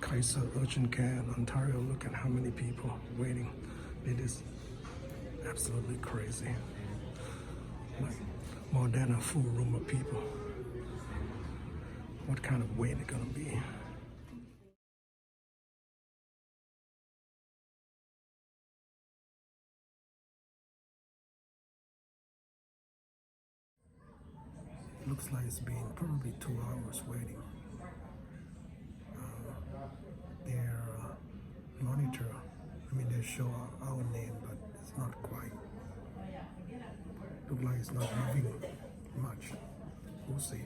Kaiser urgent care in Ontario. Look at how many people waiting. It is absolutely crazy. Like more than a full room of people. What kind of wait it gonna be? Looks like it's been probably 2 hours waiting. Their monitor, they show our name, but it's not quite. Look like it's not moving much. We'll see.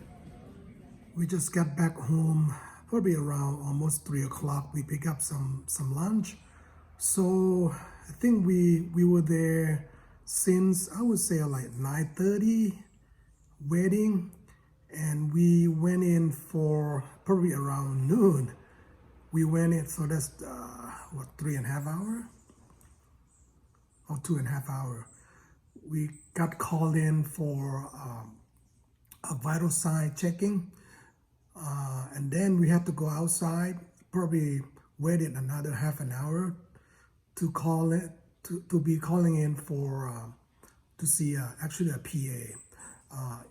We just got back home probably around almost 3 o'clock. We pick up some lunch. So I think we were there since, I would say, like 9:30 waiting, and we went in for probably around noon. We went in, so that's 3.5 hours or 2.5 hours. We got called in for a vital sign checking, and then we had to go outside. Probably waited another half an hour to call it to be calling in for to see actually a PA.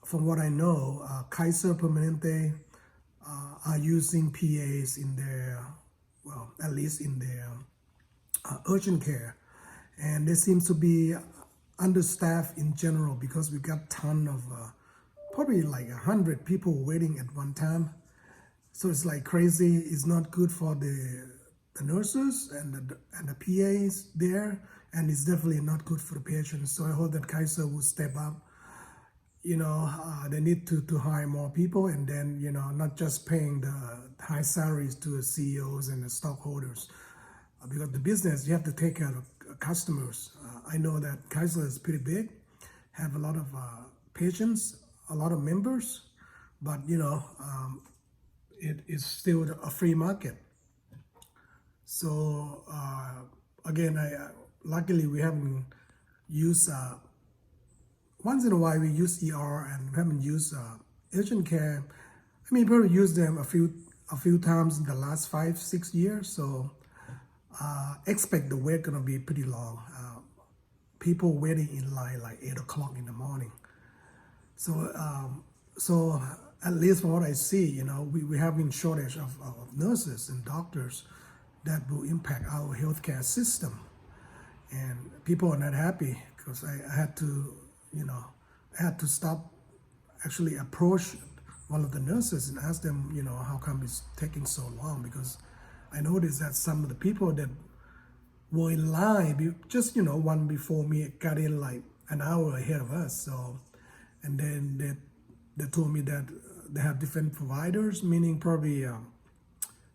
From what I know, Kaiser Permanente are using PAs in their, well, at least in their urgent care, and there seems to be understaffed in general because we got a ton of probably like 100 people waiting at one time. So it's like crazy. It's not good for the nurses and the PAs there, and it's definitely not good for the patients. So I hope that Kaiser will step up. They need to hire more people, and then, not just paying the high salaries to the CEOs and the stockholders. Because the business, you have to take care of customers. I know that Kaiser is pretty big, have a lot of patients, a lot of members, but, it is still a free market. So, again, luckily we haven't used once in a while we use ER, and we haven't used urgent care. Probably used them a few times in the last 5-6 years. So expect the wait gonna be pretty long. People waiting in line like 8 o'clock in the morning. So at least from what I see, we having shortage of nurses and doctors that will impact our healthcare system, and people are not happy because I had to. I had to stop, actually approach one of the nurses and ask them, how come it's taking so long? Because I noticed that some of the people that were in line, just, one before me, got in like an hour ahead of us. So, and then they told me that they have different providers, meaning probably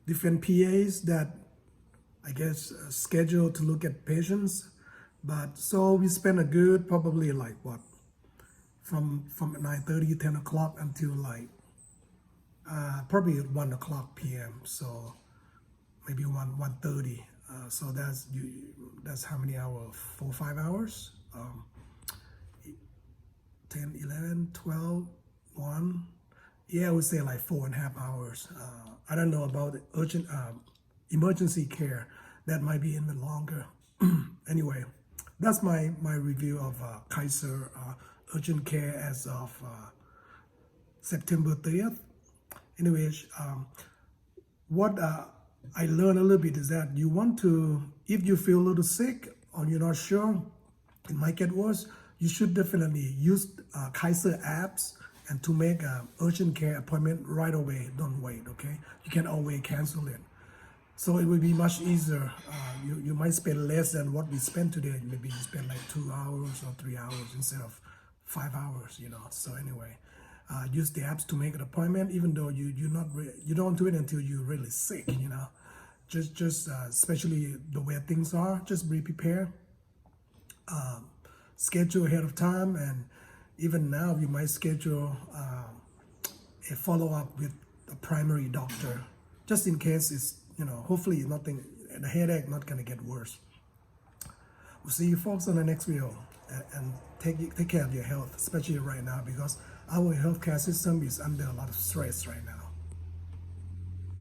different PAs that I guess scheduled to look at patients. But so we spent a good probably like from 9:30, 10 o'clock until like probably 1 o'clock p.m. So maybe 1:30. So that's how many hours? 4 or 5 hours? 10, 11, 12, 1. Yeah, I would say like 4.5 hours. I don't know about the urgent emergency care. That might be even longer. Anyway. That's my review of Kaiser urgent care as of September 30th. Anyways, what I learned a little bit is that you want to, if you feel a little sick or you're not sure, it might get worse, you should definitely use Kaiser apps and to make an urgent care appointment right away. Don't wait, okay? You can always cancel it. So it will be much easier. You might spend less than what we spent today. Maybe you spend like 2 hours or 3 hours instead of 5 hours, So anyway, use the apps to make an appointment, even though you don't do it until you're really sick, Just especially the way things are, just be prepared. Schedule ahead of time, and even now you might schedule a follow-up with a primary doctor, just in case it's, hopefully nothing, the headache not gonna get worse. We'll see you folks on the next video, and take care of your health, especially right now, because our healthcare system is under a lot of stress right now.